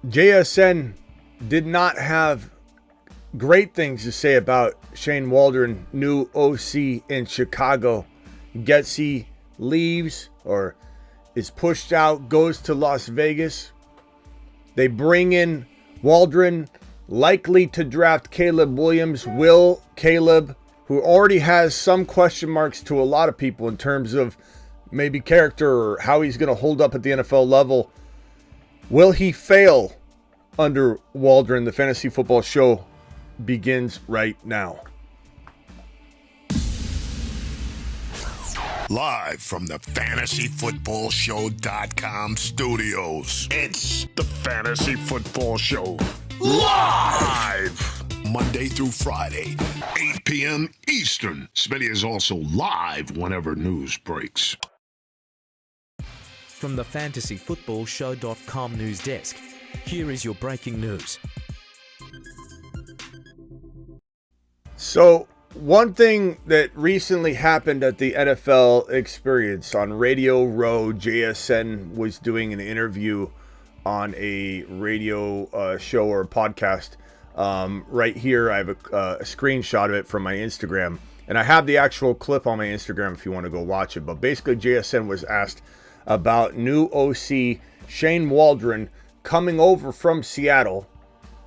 JSN did not have great things to say about Shane Waldron, new OC in Chicago. Getsy leaves or is pushed out, goes to Las Vegas. They bring in Waldron, likely to draft Caleb Williams. Will Caleb, who already has some question marks to a lot of people in terms of maybe character or how he's going to hold up at the NFL level, will he fail under Waldron? The Fantasy Football Show begins right now. Live from the FantasyFootballShow.com studios. It's the Fantasy Football Show. Live! Monday through Friday, 8 p.m. Eastern. Smitty is also live whenever news breaks. From the FantasyFootballShow.com news desk, here is your breaking news. So, one thing that recently happened at the NFL Experience on Radio Row, JSN was doing an interview on a radio show or a podcast. Right here, I have a screenshot of it from my Instagram. And I have the actual clip on my Instagram if you want to go watch it. But basically, JSN was asked about new OC Shane Waldron coming over from Seattle.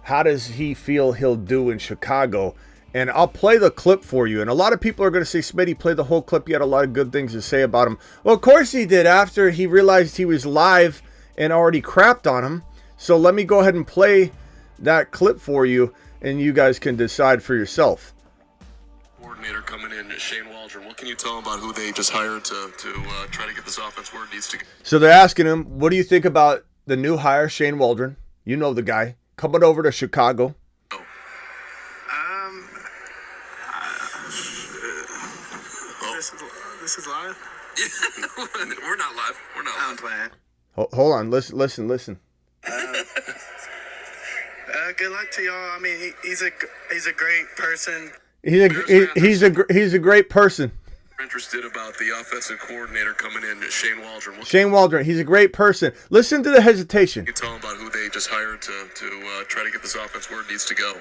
How does he feel he'll do in Chicago? And I'll play the clip for you. And a lot of people are going to say, Smitty, play the whole clip. He had a lot of good things to say about him. Well, of course he did after he realized he was live and already crapped on him. So let me go ahead and play that clip for you, and you guys can decide for yourself. Coordinator coming in, Shane Waldron. What can you tell him about who they just hired to try to get this offense where it needs to go? So they're asking him, what do you think about the new hire, Shane Waldron? You know the guy. Coming over to Chicago. This is live? We're not live. We're not live. I'm playing. Hold on. Listen. Good luck to y'all. I mean, he's a great person. He's a great person. Interested about the offensive coordinator coming in, Shane Waldron. Shane Waldron. He's a great person. Listen to the hesitation. Can you tell him about who they just hired to try to get this offense where it needs to go?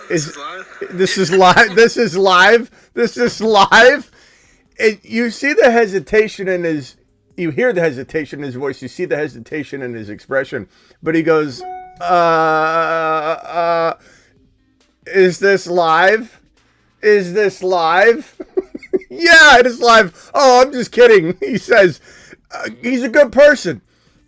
This is live. This is live. This is live. You see the hesitation in his. You hear the hesitation in his voice. You see the hesitation in his expression. But he goes, "Is this live? Is this live?" Yeah, it is live. Oh, I'm just kidding. He says he's a good person.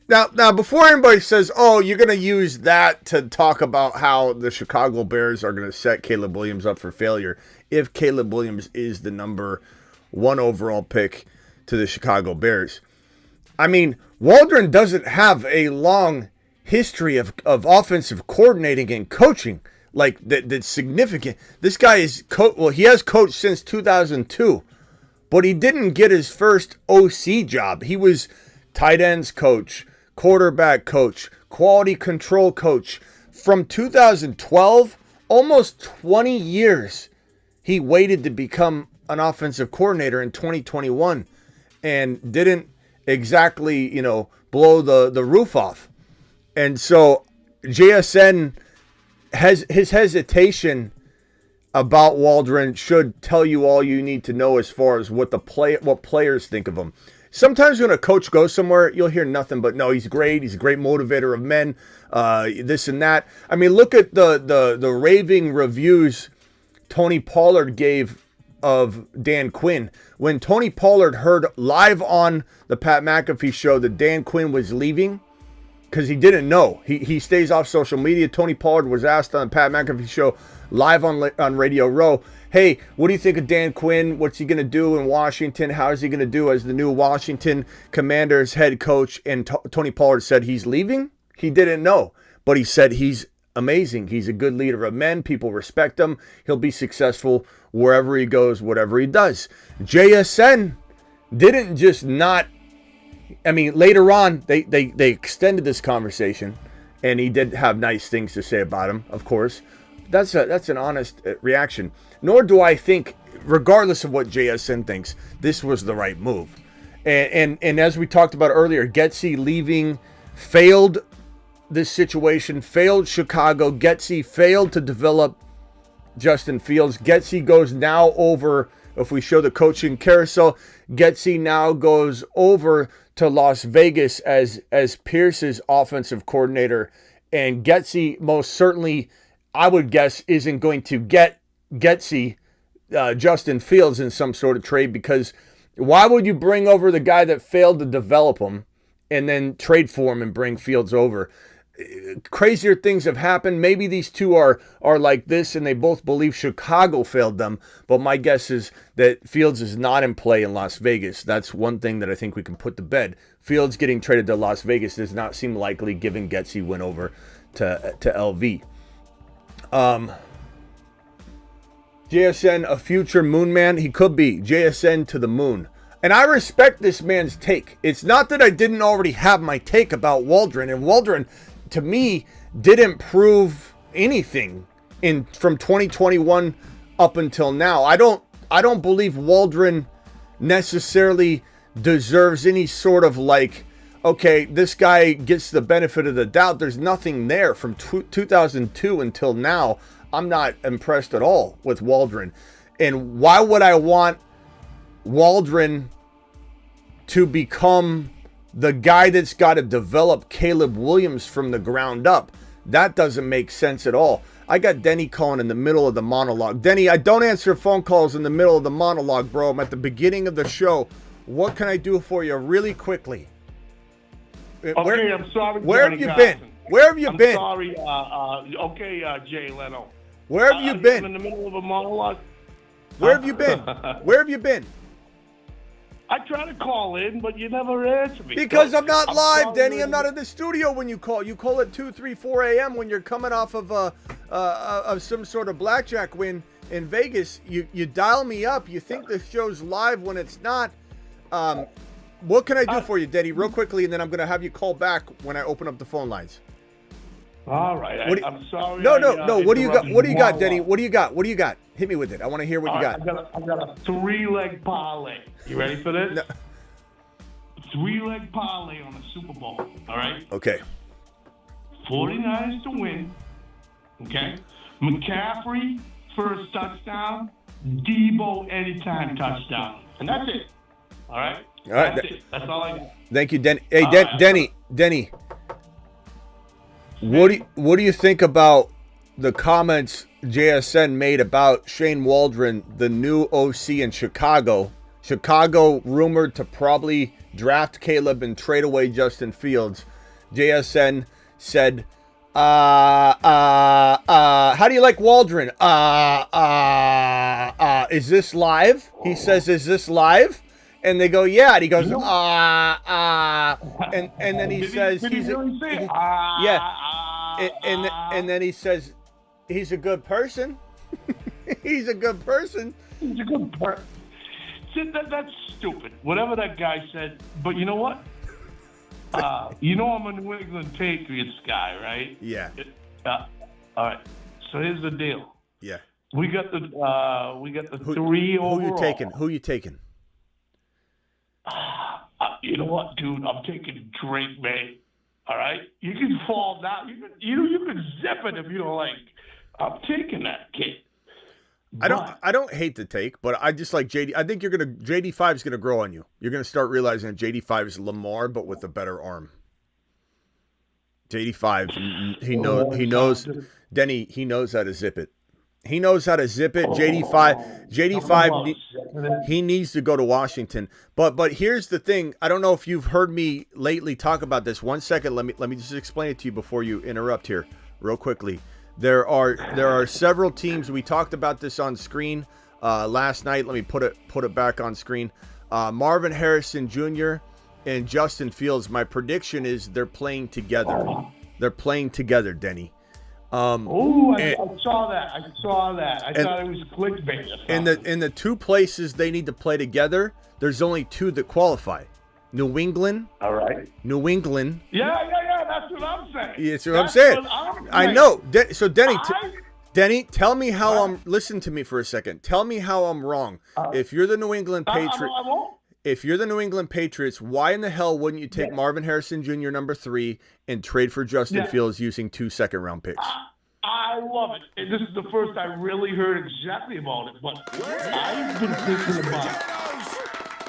Now, before anybody says, oh, you're going to use that to talk about how the Chicago Bears are going to set Caleb Williams up for failure, if Caleb Williams is the number 1 overall pick to the Chicago Bears. I mean, Waldron doesn't have a long history of offensive coordinating and coaching like that's significant. This guy is, he has coached since 2002, but he didn't get his first OC job. He was tight ends coach, quarterback coach, quality control coach. From 2012, almost 20 years, he waited to become an offensive coordinator in 2021 and didn't exactly, blow the roof off. And so JSN has his hesitation about Waldron should tell you all you need to know as far as what players think of him. Sometimes when a coach goes somewhere, you'll hear nothing but, no, he's great. He's a great motivator of men, this and that. I mean, look at the raving reviews Tony Pollard gave of Dan Quinn. When Tony Pollard heard live on the Pat McAfee show that Dan Quinn was leaving, because he didn't know. He stays off social media. Tony Pollard was asked on the Pat McAfee show live on Radio Row, hey, what do you think of Dan Quinn? What's he going to do in Washington? How is he going to do as the new Washington Commanders head coach? And Tony Pollard said he's leaving. He didn't know, but he said he's amazing. He's a good leader of men. People respect him. He'll be successful wherever he goes, whatever he does. JSN didn't just not, I mean, later on, they extended this conversation, and he did have nice things to say about him, of course. That's an honest reaction. Nor do I think, regardless of what JSN thinks, this was the right move. And as we talked about earlier, Getsy leaving failed this situation, failed Chicago. Getsy failed to develop Justin Fields. Getsy goes now over, if we show the coaching carousel, Getsy now goes over to Las Vegas as Pierce's offensive coordinator. And Getsy most certainly, I would guess, isn't going to get Getsy Justin Fields in some sort of trade, because why would you bring over the guy that failed to develop him and then trade for him and bring Fields over? Crazier things have happened. Maybe these two are like this and they both believe Chicago failed them, but my guess is that Fields is not in play in Las Vegas. That's one thing that I think we can put to bed. Fields getting traded to Las Vegas does not seem likely given Getsy went over to LV. JSN, a future moon man? He could be. JSN to the moon. And I respect this man's take. It's not that I didn't already have my take about Waldron. And Waldron, to me, didn't prove anything from 2021 up until now. I don't believe Waldron necessarily deserves any sort of like, okay, this guy gets the benefit of the doubt. There's nothing there from 2002 until now. I'm not impressed at all with Waldron. And why would I want Waldron to become the guy that's got to develop Caleb Williams from the ground up? That doesn't make sense at all. I got Denny calling in the middle of the monologue. Denny, I don't answer phone calls in the middle of the monologue, bro. I'm at the beginning of the show. What can I do for you really quickly? Okay, I'm sorry. Where have you been? Where have you been? Sorry. Jay Leno. Where have you been? I'm in the middle of a monologue. Where have you been? Where have you been? I try to call in, but you never answer me. Because I'm not live, sorry, Denny. I'm not in the studio when you call. You call at 2, 3, 4 a.m. when you're coming off of some sort of blackjack win in Vegas. You dial me up. You think the show's live when it's not. What can I do for you, Denny, real quickly, and then I'm going to have you call back when I open up the phone lines. All right. I'm sorry. No. What do you got? What do you got, Denny? What do you got? What do you got? Hit me with it. I want to hear what you got. I got a 3-leg parlay. You ready for this? No. 3-leg parlay on the Super Bowl. All right. Okay. 49ers to win. Okay. McCaffrey first touchdown. Debo anytime touchdown. And that's it. All right. All right. That's it. That's all I got. Thank you, Denny. Hey, Denny. What do you think about the comments JSN made about Shane Waldron, the new OC in Chicago? Chicago rumored to probably draft Caleb and trade away Justin Fields. JSN said, how do you like Waldron? Is this live? He says, is this live? And they go, yeah. And he goes, and then he says, and then he says, he's a good person. He's a good person. He's a good person. That's stupid. Whatever that guy said. But you know what? You know I'm a New England Patriots guy, right? Yeah. All right. So here's the deal. Yeah. We got the 3 overall. Who you taking? You know what, dude? I'm taking Drake, man. All right? You can fall down. You can zip it if you don't like. I'm taking that kid. I don't hate the take, but I just like JD. I think JD5 is gonna grow on you. You're gonna start realizing that JD5 is Lamar, but with a better arm. JD5, he knows Denny. He knows how to zip it. He knows how to zip it. JD5, he needs to go to Washington. But here's the thing. I don't know if you've heard me lately talk about this. 1 second. Let me just explain it to you before you interrupt here, real quickly. There are several teams. We talked about this on screen last night. Let me put it back on screen. Marvin Harrison Jr. and Justin Fields. My prediction is they're playing together. They're playing together, Denny. I saw that. I thought it was clickbait. In the two places they need to play together, there's only two that qualify. New England. All right. New England. Yeah. That's what I'm saying. Yeah, that's what I'm saying. I know. So Denny, tell me how listen to me for a second. Tell me how I'm wrong. If you're the New England Patriots, if you're the New England Patriots, why in the hell wouldn't you take Marvin Harrison Jr. number 3 and trade for Justin Fields using 2 second-round picks? I love it. And this is the first I really heard exactly about it. But I've been thinking about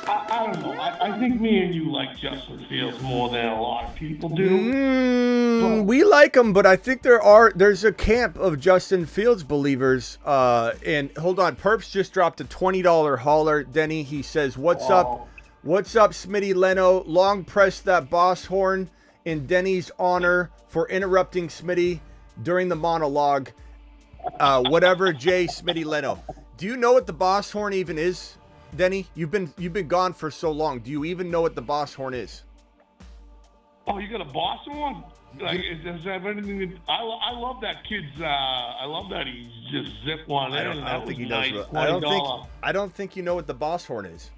I don't know. I think me and you like Justin Fields more than a lot of people do. We like him, but I think there's a camp of Justin Fields believers. And hold on, Perps just dropped a $20 hauler. Denny, he says, "What's up? What's up, Smitty Leno? Long press that boss horn in Denny's honor for interrupting Smitty during the monologue. Whatever, Jay Smitty Leno. Do you know what the boss horn even is?" Denny, you've been gone for so long. Do you even know what the boss horn is? Oh, you got a boss horn? Like, does that have anything to, I love that kid's. I love that he just zipped one in. I don't think he nice. does. I don't think you know what the boss horn is.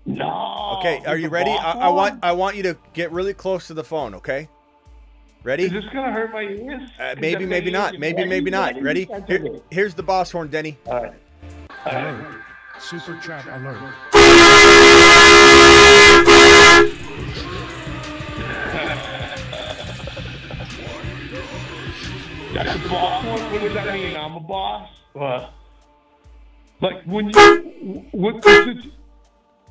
No. Okay, are you ready? I want you to get really close to the phone. Okay. Ready? Is this gonna hurt my ears? Maybe not. Maybe not. Ready? Here's the boss horn, Denny. All right. Alert. Super chat alert. That's a boss horn? What does that mean? I'm a boss? Like when you what is it?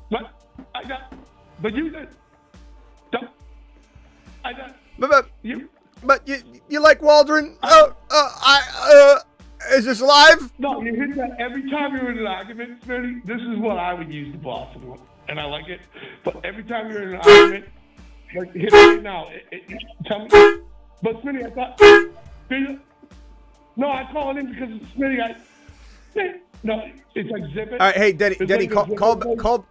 What? I got but you got don't I got you But you like Waldron? Is this live? No, you hit that every time you're in an argument, Smitty. This is what I would use the boss for, and I like it. But every time you're in an argument, like hit it right now. Tell me. But Smitty, I thought. No, I call it in because it's Smitty. No, it's like zip it. All right, hey Denny, Like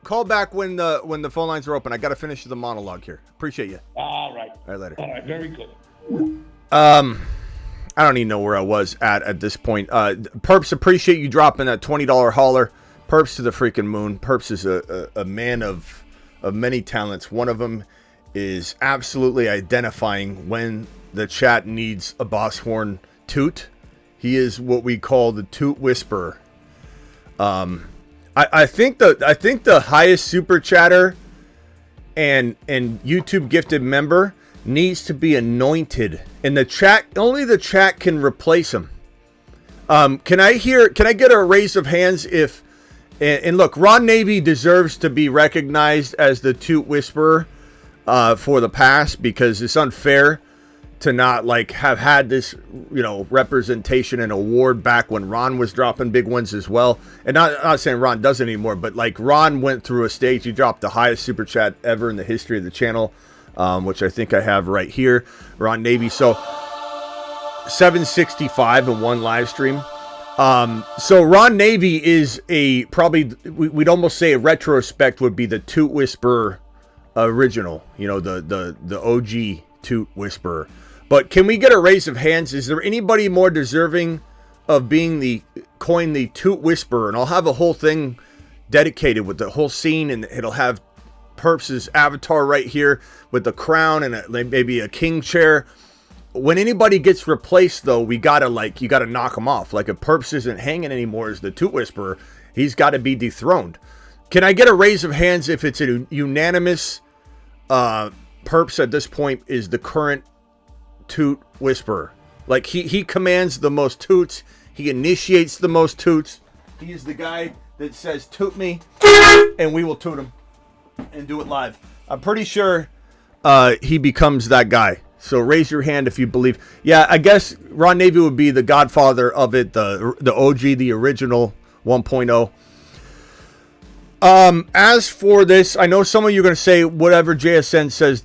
call back when the phone lines are open. I got to finish the monologue here. Appreciate you. All right. All right, later. All right, very good. I don't even know where I was at this point. Perps, appreciate you dropping that $20 hauler. Perps to the freaking moon. Perps is a man of many talents. One of them is absolutely identifying when the chat needs a boss horn toot. He is what we call the toot whisperer. I think the highest super chatter and YouTube gifted member needs to be anointed, and only the chat can replace him. Can I get a raise of hands if and look, Ron Navy deserves to be recognized as the toot whisperer for the past, because it's unfair to not have had this representation and award back when Ron was dropping big ones as well. And not saying Ron doesn't anymore, but Ron went through a stage. He dropped the highest super chat ever in the history of the channel, which I think I have right here. Ron Navy. So 765 in one live stream. So Ron Navy is we'd almost say a retrospect would be the Toot Whisperer original, the OG Toot Whisperer. But can we get a raise of hands? Is there anybody more deserving of being coined the Toot Whisperer? And I'll have a whole thing dedicated with the whole scene, and it'll have Perps' avatar right here with the crown and maybe a king chair. When anybody gets replaced, though, you gotta knock him off. Like, if Perps isn't hanging anymore as the Toot Whisperer, he's got to be dethroned. Can I get a raise of hands if it's a unanimous Perps at this point is the current Toot Whisperer? Like, he commands the most toots. He initiates the most toots. He is the guy that says, toot me, and we will toot him and do it live. I'm pretty sure he becomes that guy. So raise your hand if you believe. Yeah, I guess Ron Navy would be the godfather of it, the OG, the original 1.0. As for this, I know some of you are going to say whatever JSN says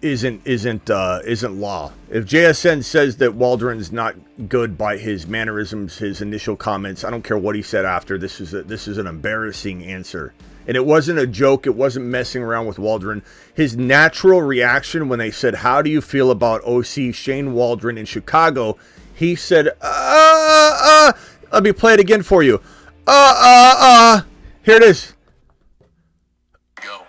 isn't law. If JSN says that Waldron's not good by his mannerisms, his initial comments, I don't care what he said after. This is an embarrassing answer. And it wasn't a joke. It wasn't messing around with Waldron. His natural reaction when they said, "How do you feel about OC Shane Waldron in Chicago?" He said, let me play it again for you. Here it is. Go.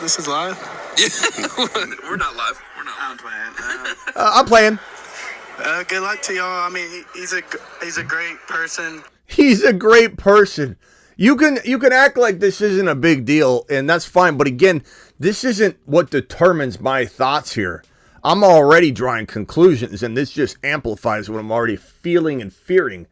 This is live. We're not live. We're not. I'm playing. I'm playing. Good luck to y'all. I mean, he's a great person. He's a great person. You can act like this isn't a big deal, and that's fine. But again, this isn't what determines my thoughts here. I'm already drawing conclusions, and this just amplifies what I'm already feeling and fearing.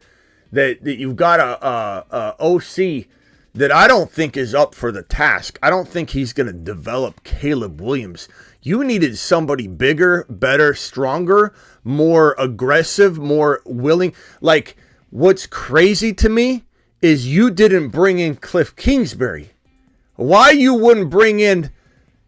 That you've got a OC that I don't think is up for the task. I don't think he's going to develop Caleb Williams. You needed somebody bigger, better, stronger, more aggressive, more willing. Like, what's crazy to me is you didn't bring in Cliff Kingsbury. Why you wouldn't bring in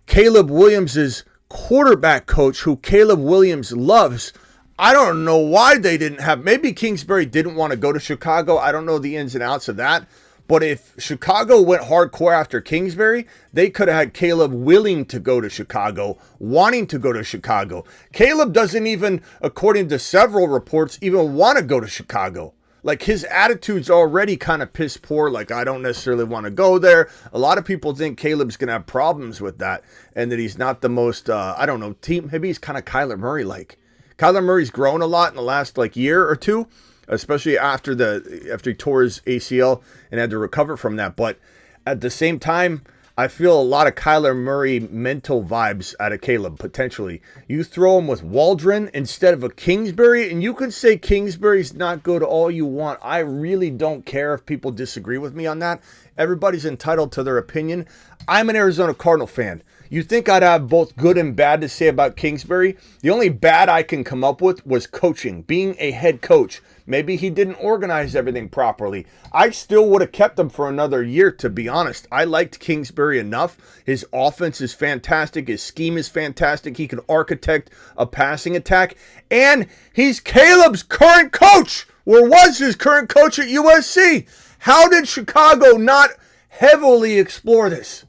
Caleb Williams's quarterback coach, who Caleb Williams loves? I don't know why they didn't have. Maybe Kingsbury didn't want to go to Chicago. I don't know the ins and outs of that. But if Chicago went hardcore after Kingsbury, they could have had Caleb willing to go to Chicago, wanting to go to Chicago. Caleb doesn't even, according to several reports, even want to go to Chicago. Like, his attitude's already kind of piss poor. Like, I don't necessarily want to go there. A lot of people think Caleb's going to have problems with that and that he's not the most, I don't know, team. Maybe he's kind of Kyler Murray-like. Kyler Murray's grown a lot in the last, year or two, especially after he tore his ACL and had to recover from that. But at the same time, I feel a lot of Kyler Murray mental vibes out of Caleb, potentially. You throw him with Waldron instead of a Kingsbury, and you can say Kingsbury's not good all you want. I really don't care if people disagree with me on that. Everybody's entitled to their opinion. I'm an Arizona Cardinal fan. You think I'd have both good and bad to say about Kingsbury? The only bad I can come up with was coaching, being a head coach. Maybe he didn't organize everything properly. I still would have kept him for another year, to be honest. I liked Kingsbury enough. His offense is fantastic. His scheme is fantastic. He can architect a passing attack. And he's Caleb's current coach, or was his current coach at USC. How did Chicago not heavily explore this?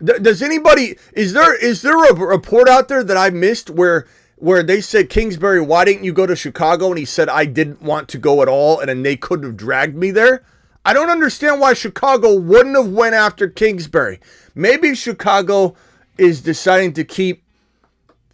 Does anybody, is there a report out there that I missed where they said, Kingsbury, why didn't you go to Chicago? And he said, I didn't want to go at all, and then they couldn't have dragged me there. I don't understand why Chicago wouldn't have went after Kingsbury. Maybe Chicago is deciding to keep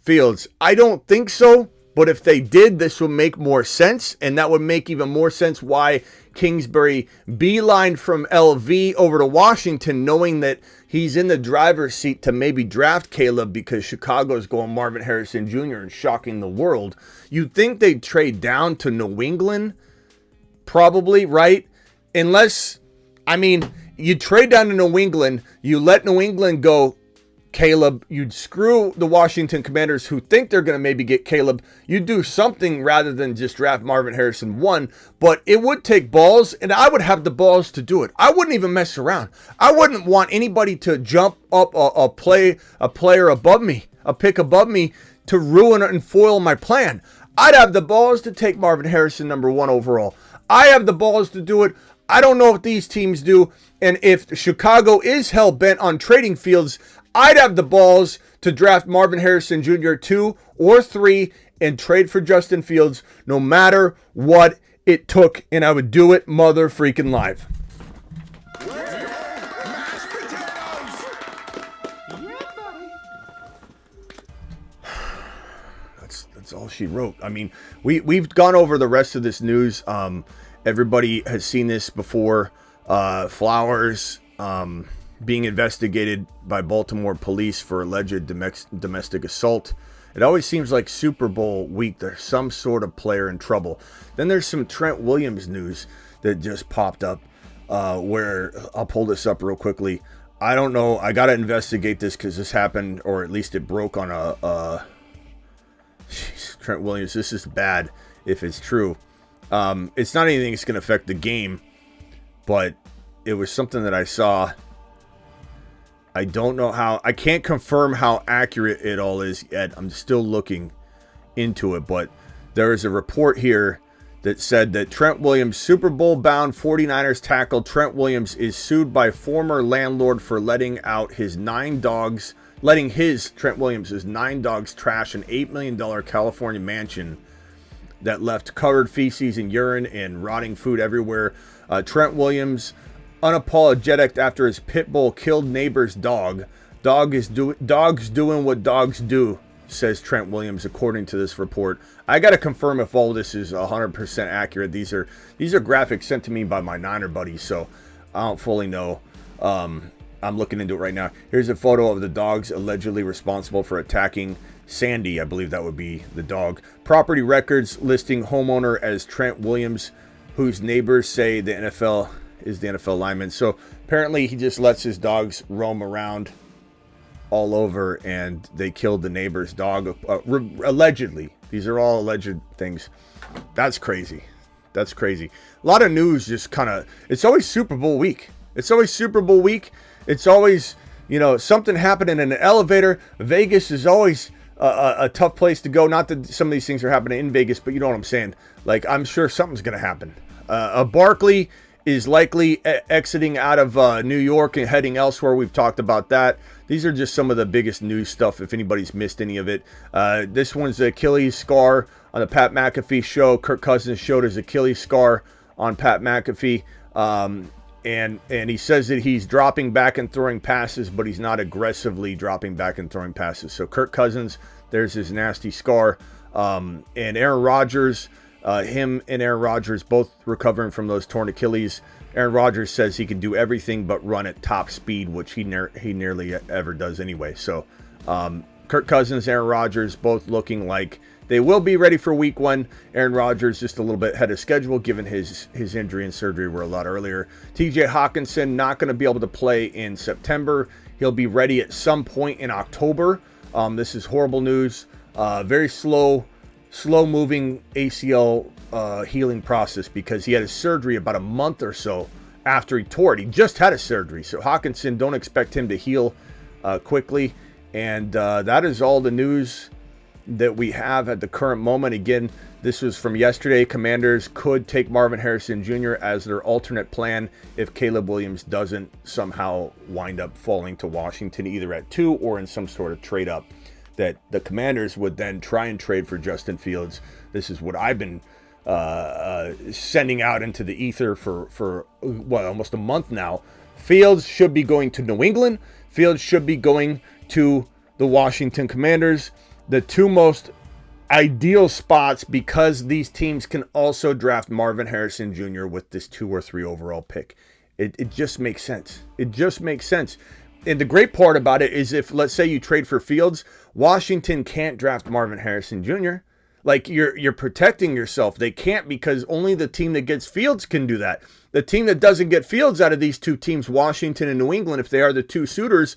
Fields. I don't think so, but if they did, this would make more sense, and that would make even more sense why Kingsbury beelined from LV over to Washington, knowing that he's in the driver's seat to maybe draft Caleb because Chicago's going Marvin Harrison Jr. and shocking the world. You'd think they'd trade down to New England, probably, right? Unless, you trade down to New England, you let New England go Caleb, you'd screw the Washington Commanders who think they're going to maybe get Caleb. You'd do something rather than just draft Marvin Harrison 1, but it would take balls, and I would have the balls to do it. I wouldn't even mess around. I wouldn't want anybody to jump up a player above me, a pick above me, to ruin and foil my plan. I'd have the balls to take Marvin Harrison number 1 overall. I have the balls to do it. I don't know if these teams do, and if Chicago is hell-bent on trading Fields, I'd have the balls to draft Marvin Harrison Jr. 2 or 3 and trade for Justin Fields no matter what it took, and I would do it mother freaking live. That's all she wrote. We've gone over the rest of this news. Everybody has seen this before. Flowers being investigated by Baltimore police for alleged domestic assault. It always seems like Super Bowl week there's some sort of player in trouble. Then there's some Trent Williams news that just popped up where I'll pull this up real quickly. I don't know. I got to investigate this because this happened, or at least it broke on Trent Williams. This is bad if it's true. It's not anything that's going to affect the game, but it was something that I saw. I don't know how, I can't confirm how accurate it all is yet. I'm still looking into it, but there is a report here that said that Trent Williams, Super Bowl bound 49ers tackle Trent Williams, is sued by former landlord for letting his 9 dogs trash an $8 million California mansion that left covered feces and urine and rotting food everywhere. Trent Williams unapologetic after his pit bull killed neighbor's dog. Dogs doing what dogs do. says Trent Williams, according to this report. I got to confirm if all this is 100% accurate. These are graphics sent to me by my Niner buddies, so I don't fully know. I'm looking into it right now. Here's a photo of the dogs allegedly responsible for attacking Sandy. I believe that would be the dog. Property records listing homeowner as Trent Williams, whose neighbors say the NFL is the NFL lineman. So apparently he just lets his dogs roam around all over, and they killed the neighbor's dog. Allegedly. These are all alleged things. That's crazy. That's crazy. A lot of news just kind of... It's always Super Bowl week. It's always Super Bowl week. It's always, something happening in an elevator. Vegas is always a tough place to go. Not that some of these things are happening in Vegas, but you know what I'm saying. Like, I'm sure something's going to happen. Barkley is likely exiting out of New York and heading elsewhere. We've talked about that. These are just some of the biggest news stuff, if anybody's missed any of it. This one's the Achilles scar on the Pat McAfee show. Kirk Cousins showed his Achilles scar on Pat McAfee. And he says that he's dropping back and throwing passes, but he's not aggressively dropping back and throwing passes. So Kirk Cousins, there's his nasty scar. And Aaron Rodgers, him and Aaron Rodgers both recovering from those torn Achilles. Aaron Rodgers says he can do everything but run at top speed, which he nearly ever does anyway. So Kirk Cousins, Aaron Rodgers, both looking like they will be ready for week 1. Aaron Rodgers just a little bit ahead of schedule, given his injury and surgery were a lot earlier. TJ Hawkinson not going to be able to play in September. He'll be ready at some point in October. This is horrible news. Very slow moving ACL healing process, because he had his surgery about a month or so after he tore it. He just had a surgery. So Hawkinson, don't expect him to heal quickly. And that is all the news that we have at the current moment. Again, this was from yesterday. Commanders could take Marvin Harrison Jr. as their alternate plan if Caleb Williams doesn't somehow wind up falling to Washington, either at 2 or in some sort of trade up, that the Commanders would then try and trade for Justin Fields. This is what I've been sending out into the ether for almost a month now. Fields should be going to New England. Fields should be going to the Washington Commanders. The two most ideal spots, because these teams can also draft Marvin Harrison Jr. with this 2 or 3 overall pick. It just makes sense. It just makes sense. And the great part about it is, if, let's say, you trade for Fields, Washington can't draft Marvin Harrison Jr. Like, you're protecting yourself. They can't, because only the team that gets Fields can do that. The team that doesn't get Fields out of these two teams, Washington and New England, if they are the two suitors,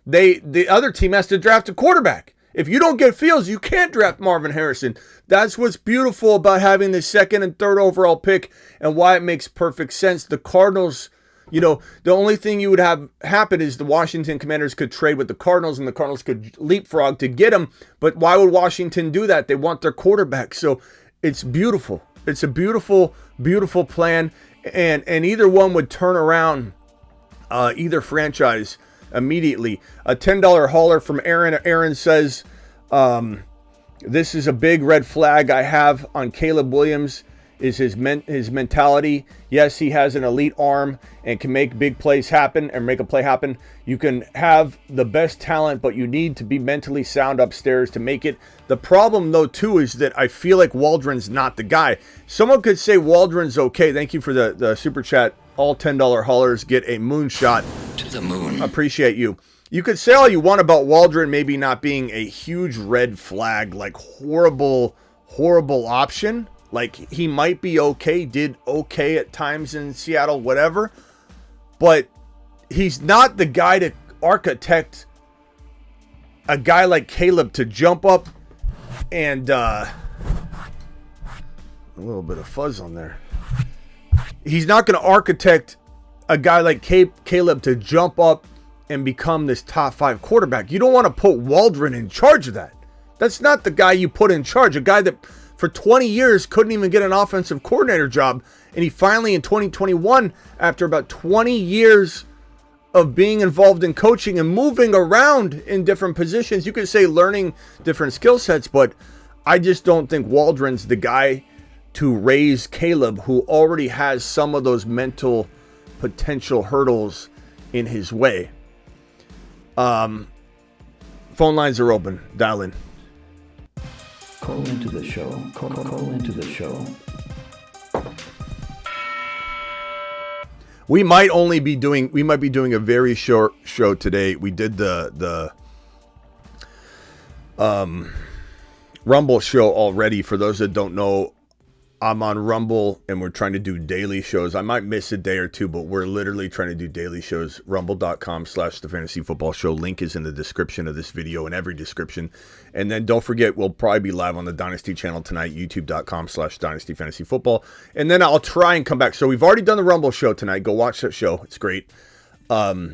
the other team has to draft a quarterback. If you don't get Fields, you can't draft Marvin Harrison. That's what's beautiful about having the 2nd and 3rd overall pick, and why it makes perfect sense. The Cardinals, the only thing you would have happen is the Washington Commanders could trade with the Cardinals, and the Cardinals could leapfrog to get him. But why would Washington do that? They want their quarterback. So it's beautiful. It's a beautiful, beautiful plan. And either one would turn around either franchise immediately. A $10 hauler from Aaron. Aaron says, this is a big red flag I have on Caleb Williams, is his mentality. Yes, he has an elite arm and can make big plays happen and make a play happen. You can have the best talent, but you need to be mentally sound upstairs to make it. The problem, though, too, is that I feel like Waldron's not the guy. Someone could say Waldron's okay. Thank you for the super chat. All $10 haulers get a moonshot. To the moon. Appreciate you. You could say all you want about Waldron maybe not being a huge red flag, like horrible option. Like, he might be okay, did okay at times in Seattle, whatever. But he's not the guy to architect a guy like Caleb to jump up and a little bit of fuzz on there. He's not going to architect a guy like Caleb to jump up and become this top 5 quarterback. You don't want to put Waldron in charge of that. That's not the guy you put in charge. A guy that for 20 years couldn't even get an offensive coordinator job. And he finally, in 2021, after about 20 years of being involved in coaching and moving around in different positions, you could say learning different skill sets, but I just don't think Waldron's the guy to raise Caleb, who already has some of those mental potential hurdles in his way. Phone lines are open. Dial in. Call into the show. Call into the show. We might be doing a very short show today. We did the Rumble show already. For those that don't know, I'm on Rumble and we're trying to do daily shows. I might miss a day or two, but we're literally trying to do daily shows. Rumble.com/The Fantasy Football Show. Link is in the description of this video, in every description. And then don't forget, we'll probably be live on the Dynasty channel tonight, youtube.com/Dynasty Fantasy Football. And then I'll try and come back. So we've already done the Rumble show tonight. Go watch that show. It's great. We'll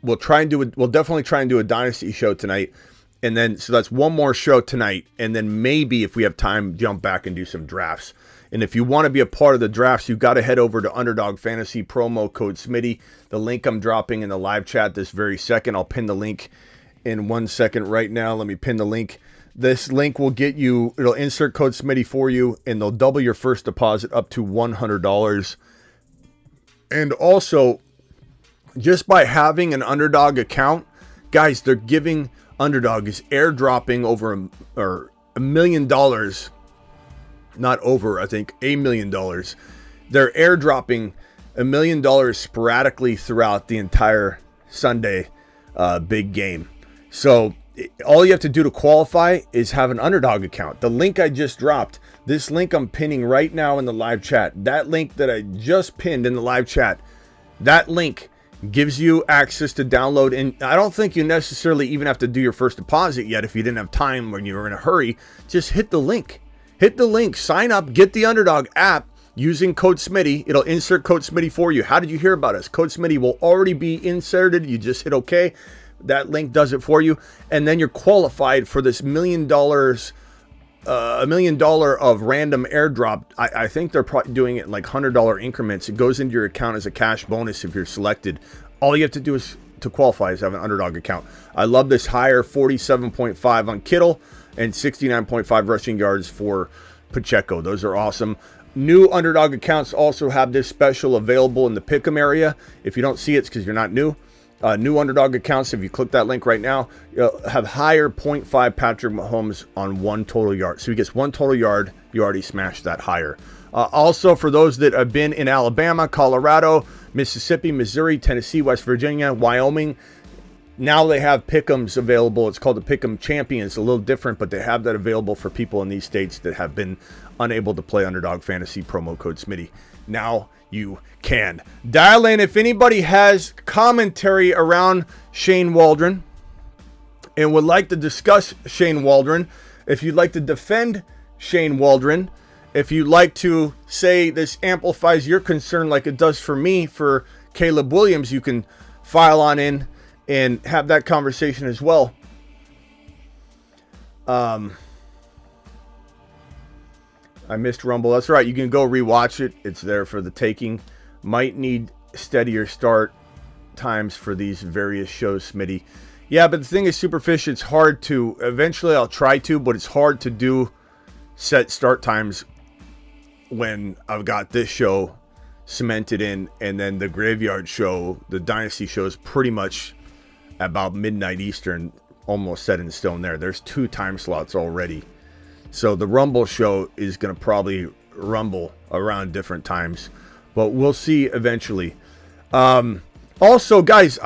definitely try and do a Dynasty show tonight. And then, so that's one more show tonight. And then maybe if we have time, jump back and do some drafts. And if you want to be a part of the drafts, you've got to head over to Underdog Fantasy, promo code Smitty. The link I'm dropping in the live chat this very second. I'll pin the link in 1 second right now. Let me pin the link. This link will get you, it'll insert code Smitty for you, and they'll double your first deposit up to $100. And also, just by having an Underdog account, guys, they're giving Underdog is airdropping over $1 million. Not over, I think, $1 million. They're airdropping $1 million sporadically throughout the entire Sunday big game. So all you have to do to qualify is have an Underdog account. The link I just dropped, this link I'm pinning right now in the live chat, that link that I just pinned in the live chat, that link gives you access to download. And I don't think you necessarily even have to do your first deposit yet if you didn't have time when you were in a hurry. Just hit the link. Hit the link, sign up, get the Underdog app using code Smitty. It'll insert code Smitty for you. How did you hear about us? Code Smitty will already be inserted. You just hit OK. That link does it for you. And then you're qualified for this $1 million, $1 million of random airdrop. I think they're probably doing it in like $100 increments. It goes into your account as a cash bonus if you're selected. All you have to do is to qualify is have an Underdog account. I love this higher 47.5 on Kittle and 69.5 rushing yards for Pacheco. Those are awesome. New Underdog accounts also have this special available in the Pick'em area. If you don't see it, it's because you're not new. New Underdog accounts, if you click that link right now, you'll have higher 0.5 Patrick Mahomes on 1 total yard. So he gets 1 total yard. You already smashed that higher. Also, for those that have been in Alabama, Colorado, Mississippi, Missouri, Tennessee, West Virginia, Wyoming, now they have Pick'ems available. It's called the Pick'em Champion. It's a little different, but they have that available for people in these states that have been unable to play Underdog Fantasy, promo code Smitty. Now you can. Dial in if anybody has commentary around Shane Waldron and would like to discuss Shane Waldron. If you'd like to defend Shane Waldron, if you'd like to say this amplifies your concern like it does for me for Caleb Williams, you can file on in and have that conversation as well. I missed Rumble. That's right. You can go rewatch it. It's there for the taking. Might need steadier start times for these various shows, Smitty. Yeah, but the thing is, Superfish, it's hard to... Eventually, I'll try to, but it's hard to do set start times when I've got this show cemented in, and then the Graveyard show, the Dynasty show, is pretty much about midnight Eastern, almost set in stone there. There's 2 time slots already. So the Rumble show is going to probably rumble around different times, but we'll see eventually. Also, guys,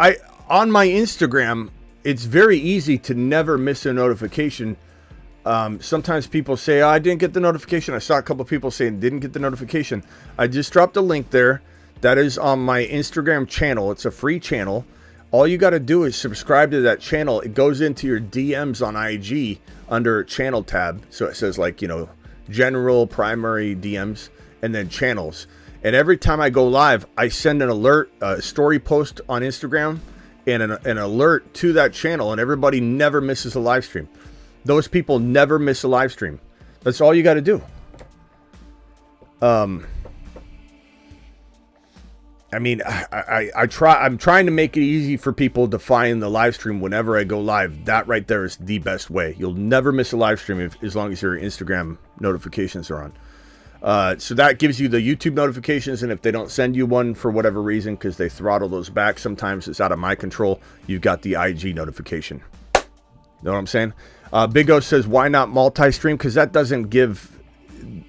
on my Instagram, it's very easy to never miss a notification. Sometimes people say, I didn't get the notification. I saw a couple of people saying didn't get the notification. I just dropped a link there. That is on my Instagram channel. It's a free channel. All you got to do is subscribe to that channel. It goes into your DMs on IG under channel tab. So it says like, general, primary DMs, and then channels. And every time I go live, I send an alert, a story post on Instagram, and an alert to that channel. And everybody never misses a live stream. Those people never miss a live stream. That's all you got to do. I mean, I'm trying to make it easy for people to find the live stream whenever I go live. That right there is the best way. You'll never miss a live stream as long as your Instagram notifications are on. So that gives you the YouTube notifications, and if they don't send you one for whatever reason, because they throttle those back, sometimes it's out of my control, you've got the IG notification. Know what I'm saying? Big O says, why not multi-stream? Because that doesn't give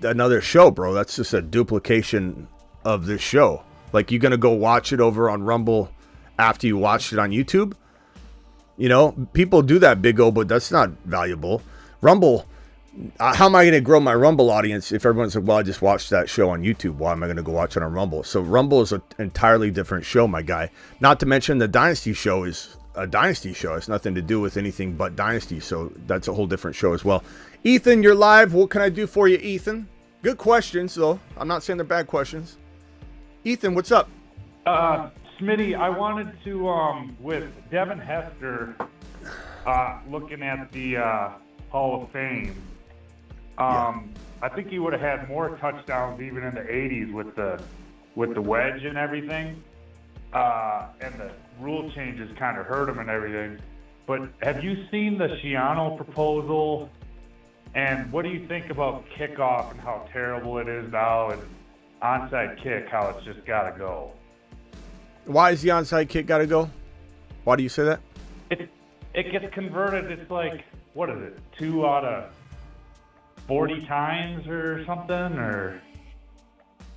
another show, bro. That's just a duplication of this show. Like, you're going to go watch it over on Rumble after you watched it on YouTube? You know, people do that, Big O, but that's not valuable. Rumble, how am I going to grow my Rumble audience if everyone's like, well, I just watched that show on YouTube. Why am I going to go watch it on Rumble? So Rumble is an entirely different show, my guy. Not to mention the Dynasty show is a Dynasty show. It's nothing to do with anything but Dynasty, so that's a whole different show as well. Ethan, you're live. What can I do for you, Ethan? Good questions, though. I'm not saying they're bad questions. Ethan, what's up? Smitty, I wanted to, with Devin Hester looking at the Hall of Fame, I think he would have had more touchdowns even in the 80s with the wedge and everything. And the rule changes kind of hurt him and everything. But have you seen the Schiano proposal? And what do you think about kickoff and how terrible it is now, and onside kick, how it's just got to go? Why is the onside kick got to go? Why do you say that? It gets converted. It's like, what is it, 2 out of 40 times or something? Or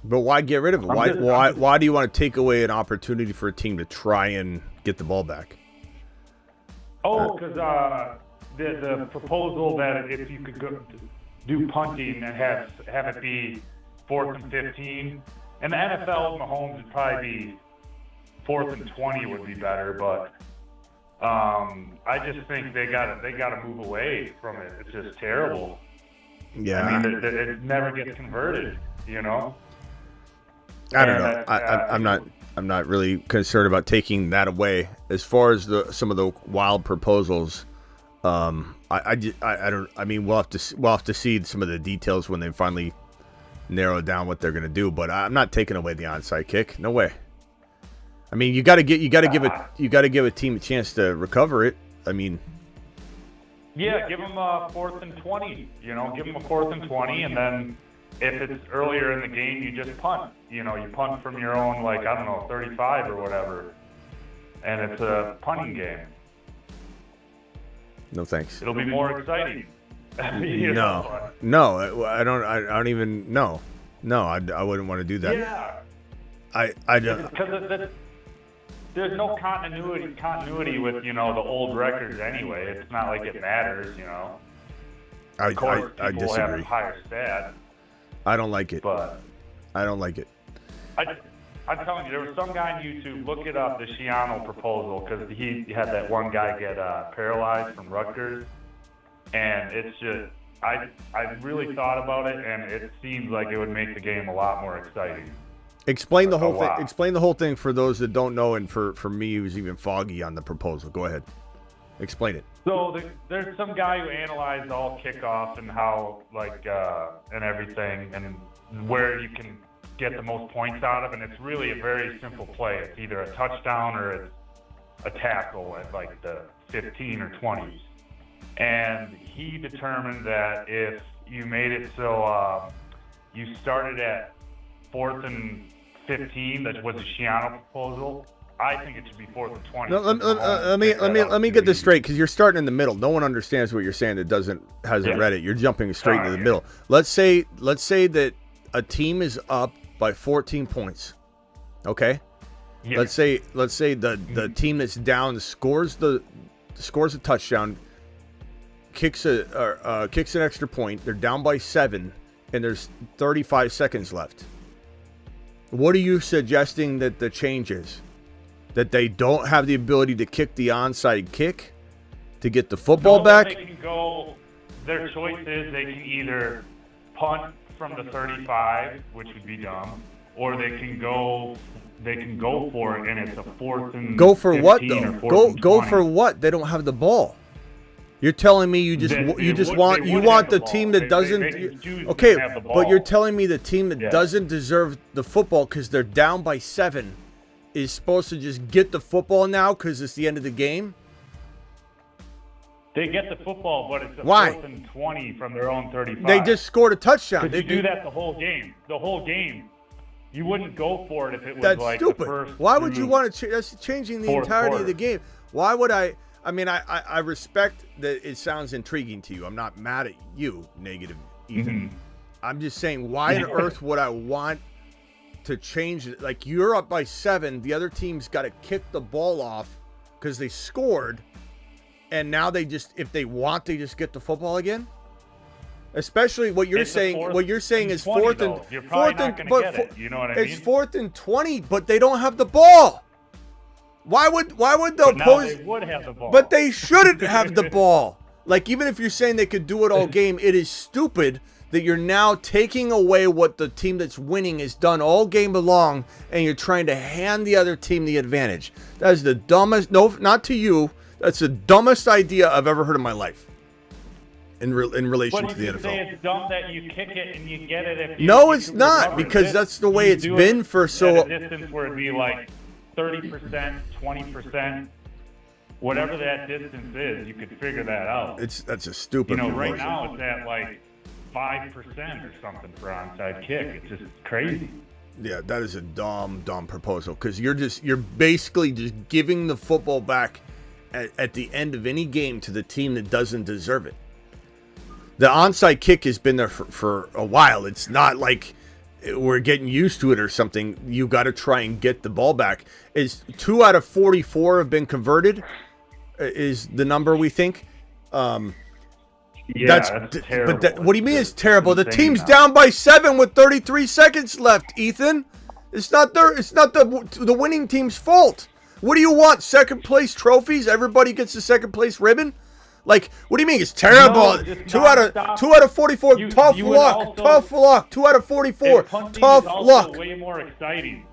but why get rid of it? Why do you want to take away an opportunity for a team to try and get the ball back? Oh, because the proposal that if you could go do punting and have it be 4th and 15, and the NFL, Mahomes would probably be 4th and 20 would be better, but I just think they gotta move away from it. It's just terrible. Yeah, I mean, it never gets converted, you know. I don't know. I'm not really concerned about taking that away. As far as some of the wild proposals, I don't. I mean, we'll have to see some of the details when they finally narrow down what they're going to do. But I'm not taking away the onside kick. No way. I mean, you got to give a team a chance to recover it. I mean, yeah, give them a 4th and 20. You know, give them a 4th and 20, and then if it's earlier in the game, you just punt. You know, you punt from your own, like, I don't know, 35 or whatever, and it's a punting game. No thanks. It'll be more exciting. No, I don't even. No, I wouldn't want to do that. Yeah. I don't. Because there's no continuity with, you know, the old records anyway. It's not like it matters, you know. Of course, I people disagree. have higher stats. I don't like it. But I don't like it. I'm telling you, there was some guy on YouTube, look it up, the Schiano proposal, because he had that one guy get paralyzed from Rutgers. And it's just, I really thought about it, and it seems like it would make the game a lot more exciting. Explain the whole thing. Explain the whole thing for those that don't know, and for me who's even foggy on the proposal. Go ahead. Explain it. So there's some guy who analyzed all kickoffs and how, like, and everything, and where you can get the most points out of, and it's really a very simple play. It's either a touchdown or it's a tackle at, like, the 15 or 20s. And he determined that if you made it so you started at 4th and 15, that was a Schiano proposal. I think it should be 4th and 20. No, let me get this straight, because you're starting in the middle. No one understands what you're saying that hasn't read it. You're jumping straight into the middle. Let's say that a team is up by 14 points. Okay? Yeah. Let's say the team that's down scores a touchdown, kicks an extra point. They're down by 7, and there's 35 seconds left. What are you suggesting that the change is? That they don't have the ability to kick the onside kick to get the football back? They can go. Their choice is they can either punt from the 35, which would be dumb, or they can go for it, and it's a 4th and go for what though? Go 20. for what? They don't have the ball. You're telling me you want the team that doesn't. Okay, but you're telling me the team that doesn't deserve the football because they're down by 7 is supposed to just get the football now because it's the end of the game? They get the football, but it's a 4th and 20 from their own 35. They just scored a touchdown. Could you do that the whole game? The whole game. You wouldn't go for it if it was that's like stupid. the first. Why would you want to? That's changing the entirety of the game. Why would I? I mean, I respect that it sounds intriguing to you. I'm not mad at you, negative Ethan. Mhm. I'm just saying, why on earth would I want to change it? Like, you're up by 7. The other team's got to kick the ball off because they scored. And now they just, if they want, they just get the football again? Especially what you're saying. What you're saying is 20, fourth and though. You're probably not and gonna get it. You know what I mean? It's 4th and 20, but they don't have the ball. Why would the But now opposing? they would have the ball. But they shouldn't have the ball. Like, even if you're saying they could do it all game, it is stupid that you're now taking away what the team that's winning has done all game long, and you're trying to hand the other team the advantage. That is the dumbest. No, not to you. That's the dumbest idea I've ever heard in my life. In relation to the But you say NFL. it's dumb that you kick it and you get it if you No, you it's do not, recover because it. that's the way You it's do been it for so. at a distance where it'd be like 30%, 20%, whatever that distance is, you could figure that out. That's a stupid. You know, right proposal. now it's at like 5% or something for onside kick. It's just crazy. Yeah, that is a dumb proposal, because you're basically just giving the football back at the end of any game to the team that doesn't deserve it. The onside kick has been there for a while. It's not like we're getting used to it or something. You got to try and get the ball back. Is 2 out of 44 have been converted? Is the number we think? Yeah, that's terrible. But what do you mean it's terrible? The insane team's now. down by 7 with 33 seconds left, Ethan. It's not the winning team's fault. What do you want? Second place trophies? Everybody gets the second place ribbon? Like, what do you mean it's terrible? No, just 2 out of 44. Tough you would luck. also- Tough luck. 2 out of 44. And punting Tough is also luck. way more exciting.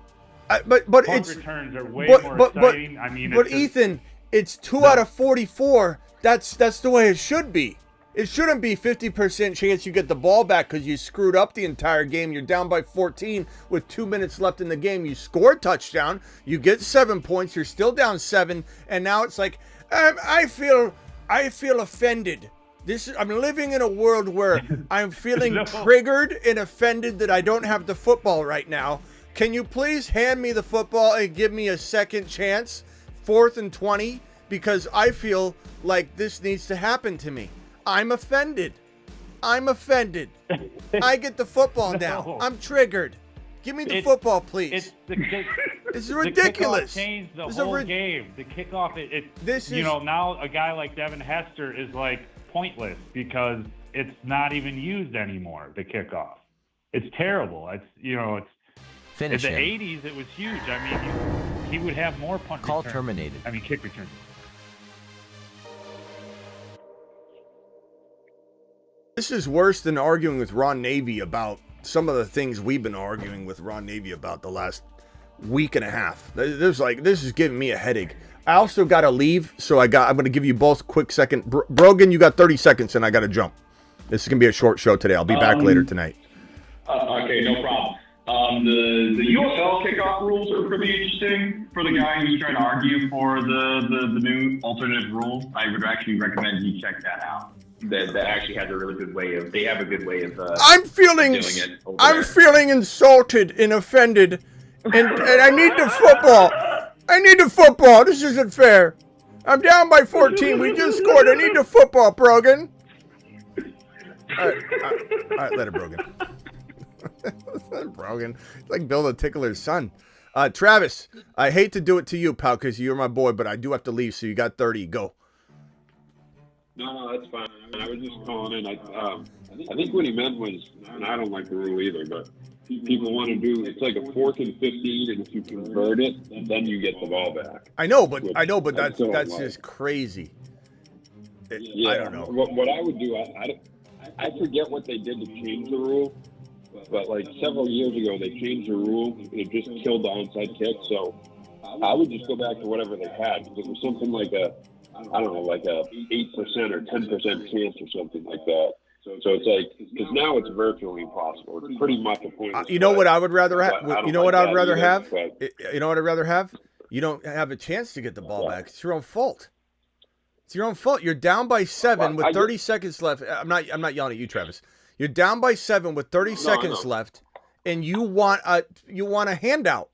But Punt it's returns are way more exciting. I mean, but it's just- Ethan, it's 2 out of 44. That's the way it should be. It shouldn't be 50% chance you get the ball back because you screwed up the entire game. You're down by 14 with 2 minutes left in the game. You score a touchdown. You get 7 points. You're still down 7, and now it's like I feel offended. I'm living in a world where I'm feeling triggered and offended that I don't have the football right now. Can you please hand me the football and give me a second chance? 4th and 20, because I feel like this needs to happen to me. I'm offended. I get the football now. I'm triggered. Give me the football, please. It's ridiculous. The kickoff changed the It's whole game. The kickoff, now a guy like Devin Hester is like pointless because it's not even used anymore, the kickoff. It's terrible. Finish in the him. 80s, it was huge. I mean, he would have more punt Call returns. terminated. I mean, kick returns. This is worse than arguing with Ron Navy about some of the things we've been arguing with Ron Navy about the last week and a half. This is giving me a headache. I also got to leave, so I'm going to give you both quick second. Brogan, you got 30 seconds, and I got to jump. This is going to be a short show today. I'll be back later tonight. Okay, no problem. The UFL kickoff rules are pretty interesting for the guy who's trying to argue for the new alternative rules. I would actually recommend you check that out. That actually has a really good way of. They have a good way of. I'm feeling insulted and offended, and I need the football. I need the football. This isn't fair. I'm down by 14. We just scored. I need the football, Brogan. All right, let it, Brogan. Brogan. It's like Bill the Tickler's son. Travis, I hate to do it to you, pal, because you're my boy, but I do have to leave, so you got 30. Go. No, that's fine. I was just calling in. I think what he meant was, and I don't like the rule either, but people want to do, it's like a 4th and 15, and if you convert it, then you get the ball back. I know, but that's just crazy. I don't know. What I would do, I forget what they did to change the rule, but like several years ago, they changed the rule, and it just killed the onside kick, so I would just go back to whatever they had. It was something like a 8% or 10% chance or something like that. So it's like, because now it's virtually impossible. It's pretty much a point. You know what I would rather have? You know what I'd rather have? You know what I'd rather have? You don't have a chance to get the ball back. It's your own fault. It's your own fault. You're down by 7 with 30 seconds left. I'm not yelling at you, Travis. You're down by 7 with 30 seconds left, and you want a handout.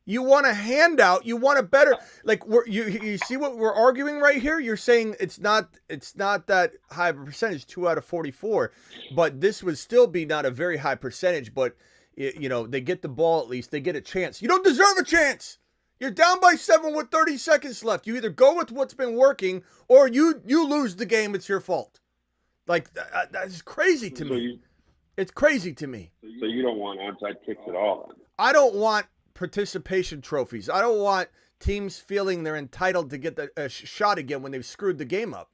You want a handout. You want a better, like, you see what we're arguing right here? You're saying it's not that high of a percentage, 2 out of 44, but this would still be not a very high percentage, but, they get the ball at least. They get a chance. You don't deserve a chance. You're down by 7 with 30 seconds left. You either go with what's been working or you lose the game. It's your fault. Like, that's crazy to me. It's crazy to me. So you don't want onside kicks at all, then? I don't want participation trophies. I don't want teams feeling they're entitled to get a shot again when they've screwed the game up.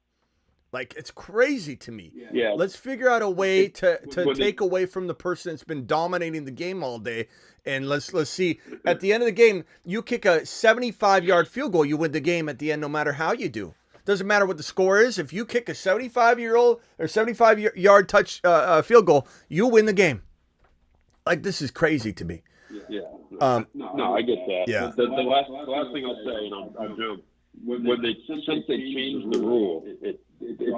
Like, it's crazy to me. Yeah. Let's figure out a way to take away from the person that's been dominating the game all day. And let's see. At the end of the game, you kick a 75-yard field goal, you win the game at the end no matter how you do. Doesn't matter what the score is. If you kick a 75-yard touch field goal, you win the game. Like, this is crazy to me. Yeah. No, I get that. Yeah. The last thing I'll say, and I'll jump, since they changed the rule, it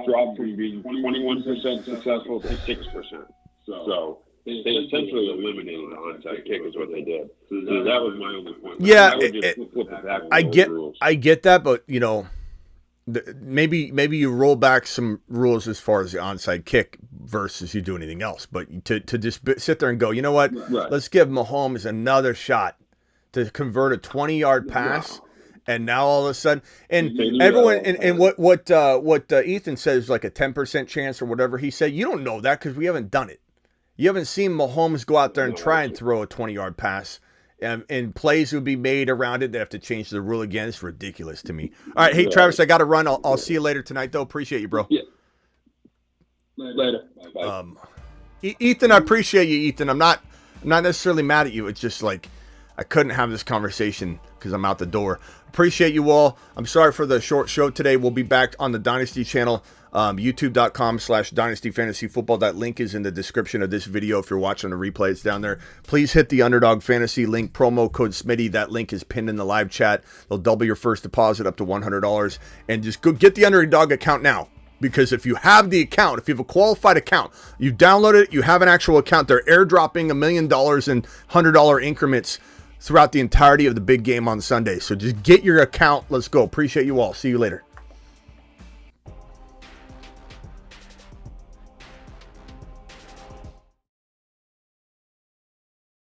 dropped from being 21% successful to 6%. So they essentially eliminated the onside kick is what they did. So that was my only point. Yeah, I would just flip it back. I get that, but maybe you roll back some rules as far as the onside kick versus you do anything else. But to just sit there and go, you know what? Right. Let's give Mahomes another shot to convert a 20-yard pass. And now all of a sudden, and everyone, and what Ethan says is like a 10% chance or whatever he said. You don't know that because we haven't done it. You haven't seen Mahomes go out there and try and throw a 20-yard pass. And plays would be made around it. They have to change the rule again. It's ridiculous to me. All right, hey Travis, I got to run. I'll see you later tonight, though. Appreciate you, bro. Yeah. Later. Bye. Ethan, I appreciate you, Ethan. I'm not necessarily mad at you. It's just like I couldn't have this conversation because I'm out the door. Appreciate you all. I'm sorry for the short show today. We'll be back on the Dynasty channel. YouTube.com/Dynasty Fantasy Football. That link is in the description of this video. If you're watching the replay, it's down there. Please hit the Underdog Fantasy link, promo code Smitty. That link is pinned in the live chat. They'll double your first deposit up to $100. And just go get the Underdog account now. Because if you have the account, if you have a qualified account, you download it, you have an actual account, they're airdropping $1 million in $100 increments throughout the entirety of the big game on Sunday. So just get your account. Let's go. Appreciate you all. See you later.